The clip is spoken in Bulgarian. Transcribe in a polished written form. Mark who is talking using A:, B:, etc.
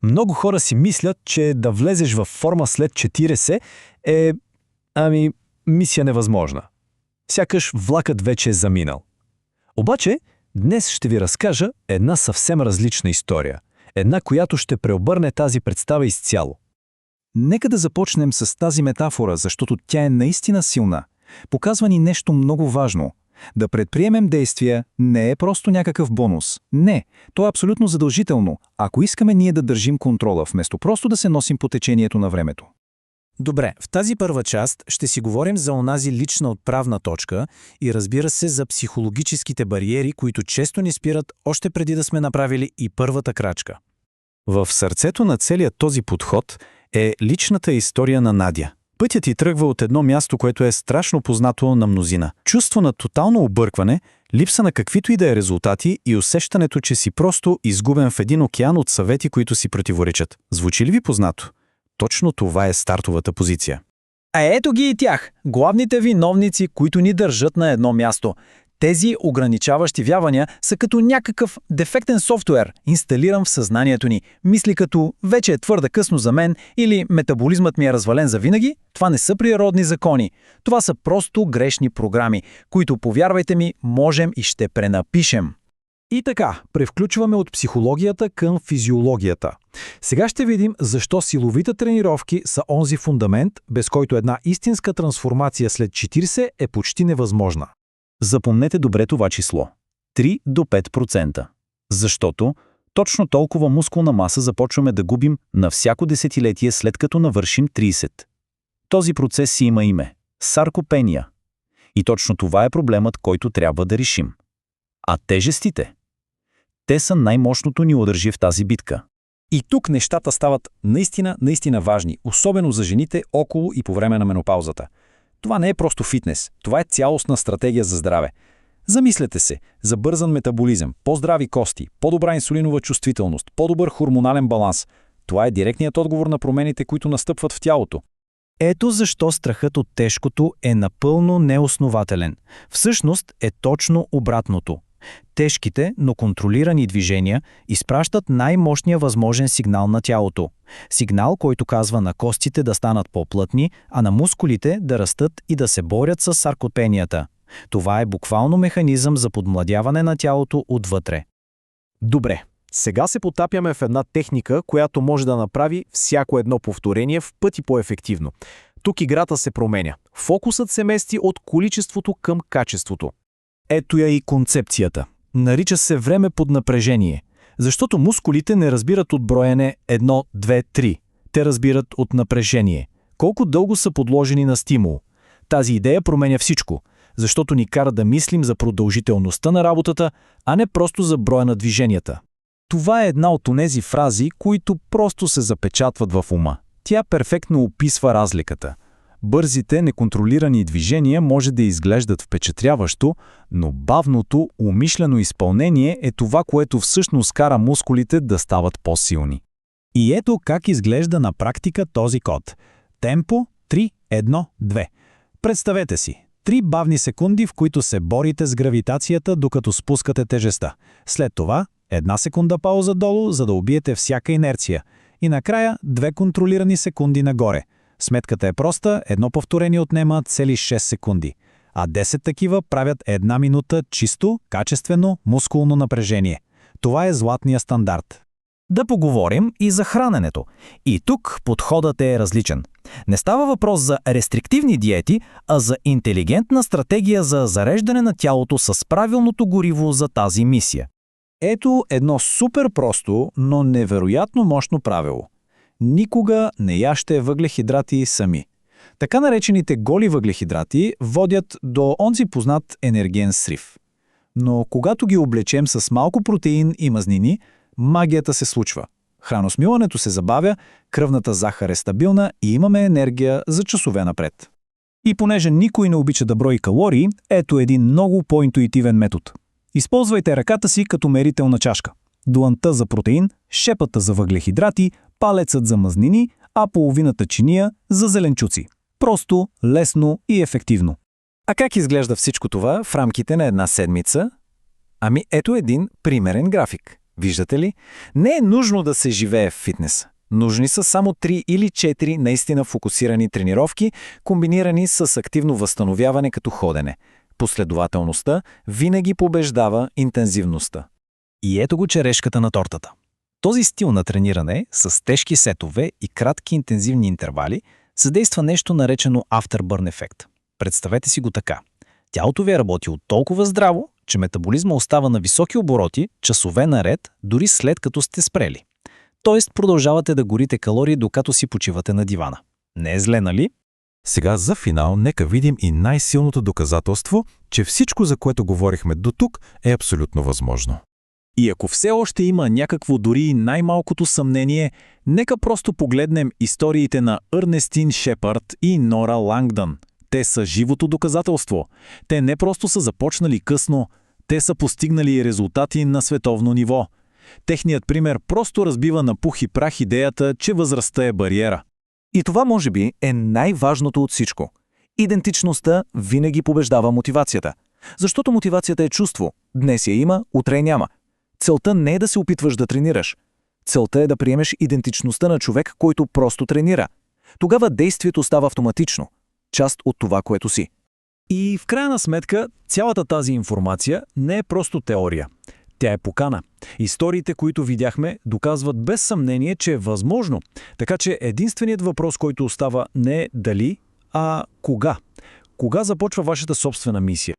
A: Много хора си мислят, че да влезеш във форма след 40 е, мисия невъзможна. Сякаш влакът вече е заминал. Обаче, днес ще ви разкажа една съвсем различна история. Една, която ще преобърне тази представа изцяло.
B: Нека да започнем с тази метафора, защото тя е наистина силна. Показва ни нещо много важно. Да предприемем действия не е просто някакъв бонус. Не, то е абсолютно задължително, ако искаме ние да държим контрола, вместо просто да се носим по течението на времето.
C: Добре, в тази първа част ще си говорим за онази лична отправна точка и разбира се за психологическите бариери, които често ни спират още преди да сме направили и първата крачка.
A: В сърцето на целият този подход е личната история на Надя. Пътят й тръгва от едно място, което е страшно познато на мнозина. Чувство на тотално объркване, липса на каквито и да е резултати и усещането, че си просто изгубен в един океан от съвети, които си противоречат. Звучи ли ви познато? Точно това е стартовата позиция.
C: А ето ги и тях, главните виновници, които ни държат на едно място. Тези ограничаващи вявания са като някакъв дефектен софтуер, инсталиран в съзнанието ни. Мисли като «вече е твърде късно за мен» или «метаболизмът ми е развален завинаги». Това не са природни закони. Това са просто грешни програми, които, повярвайте ми, можем и ще пренапишем.
A: И така, превключваме от психологията към физиологията. Сега ще видим защо силовите тренировки са онзи фундамент, без който една истинска трансформация след 40 е почти невъзможна. Запомнете добре това число. 3 до 5%. Защото точно толкова мускулна маса започваме да губим на всяко десетилетие след като навършим 30. Този процес си има име – саркопения. И точно това е проблемът, който трябва да решим. А тежестите? Те са най-мощното ни удържи в тази битка.
C: И тук нещата стават наистина важни, особено за жените около и по време на менопаузата. Това не е просто фитнес, това е цялостна стратегия за здраве. Замислете се, за бързан метаболизъм, по-здрави кости, по-добра инсулинова чувствителност, по-добър хормонален баланс. Това е директният отговор на промените, които настъпват в тялото.
B: Ето защо страхът от тежкото е напълно неоснователен. Всъщност е точно обратното. Тежките, но контролирани движения изпращат най-мощния възможен сигнал на тялото. Сигнал, който казва на костите да станат по-плътни, а на мускулите да растат и да се борят с саркопенията. Това е буквално механизъм за подмладяване на тялото отвътре.
A: Добре, сега се потапяме в една техника, която може да направи всяко едно повторение в пъти по-ефективно. Тук играта се променя. Фокусът се мести от количеството към качеството. Ето я и концепцията. Нарича се време под напрежение, защото мускулите не разбират от броене 1, 2, 3. Те разбират от напрежение. Колко дълго са подложени на стимул. Тази идея променя всичко, защото ни кара да мислим за продължителността на работата, а не просто за броя на движенията. Това е една от онези фрази, които просто се запечатват в ума. Тя перфектно описва разликата. Бързите, неконтролирани движения може да изглеждат впечатляващо, но бавното, умишлено изпълнение е това, което всъщност кара мускулите да стават по-силни.
B: И ето как изглежда на практика този код. Темпо 3, 1, 2. Представете си, 3 бавни секунди, в които се борите с гравитацията, докато спускате тежестта. След това 1 секунда пауза долу, за да убиете всяка инерция. И накрая 2 контролирани секунди нагоре. Сметката е проста, едно повторение отнема цели 6 секунди, а 10 такива правят 1 минута чисто, качествено, мускулно напрежение. Това е златния стандарт. Да поговорим и за храненето. И тук подходът е различен. Не става въпрос за рестриктивни диети, а за интелигентна стратегия за зареждане на тялото с правилното гориво за тази мисия. Ето едно супер просто, но невероятно мощно правило. Никога не яжте въглехидрати сами. Така наречените голи въглехидрати водят до онзи познат енергиен срив. Но когато ги облечем с малко протеин и мазнини, магията се случва. Храносмилането се забавя, кръвната захар е стабилна и имаме енергия за часове напред. И понеже никой не обича да брои калории, ето един много по-интуитивен метод. Използвайте ръката си като мерителна чашка. Длънта за протеин, шепата за въглехидрати, палецът за мазнини, а половината чиния за зеленчуци. Просто, лесно и ефективно.
C: А как изглежда всичко това в рамките на една седмица? Ами ето един примерен график. Виждате ли? Не е нужно да се живее в фитнес. Нужни са само 3 или 4 наистина фокусирани тренировки, комбинирани с активно възстановяване като ходене. Последователността винаги побеждава интензивността.
B: И ето го черешката на тортата. Този стил на трениране с тежки сетове и кратки интензивни интервали съдейства нещо наречено afterburn ефект. Представете си го така. Тялото ви е работило толкова здраво, че метаболизма остава на високи обороти, часове наред, дори след като сте спрели. Тоест продължавате да горите калории, докато си почивате на дивана. Не е зле, нали?
D: Сега за финал нека видим и най-силното доказателство, че всичко, за което говорихме дотук, е абсолютно възможно.
B: И ако все още има някакво дори и най-малкото съмнение, нека просто погледнем историите на Ернестин Шепард и Нора Лангдън. Те са живото доказателство. Те не просто са започнали късно, те са постигнали резултати на световно ниво. Техният пример просто разбива на пух и прах идеята, че възрастта е бариера.
C: И това, може би, е най-важното от всичко. Идентичността винаги побеждава мотивацията. Защото мотивацията е чувство. Днес я има, утре няма. Целта не е да се опитваш да тренираш. Целта е да приемеш идентичността на човек, който просто тренира. Тогава действието става автоматично. Част от това, което си.
B: И в крайна сметка, цялата тази информация не е просто теория. Тя е покана. Историите, които видяхме, доказват без съмнение, че е възможно. Така че единственият въпрос, който остава, не е дали, а кога. Кога започва вашата собствена мисия?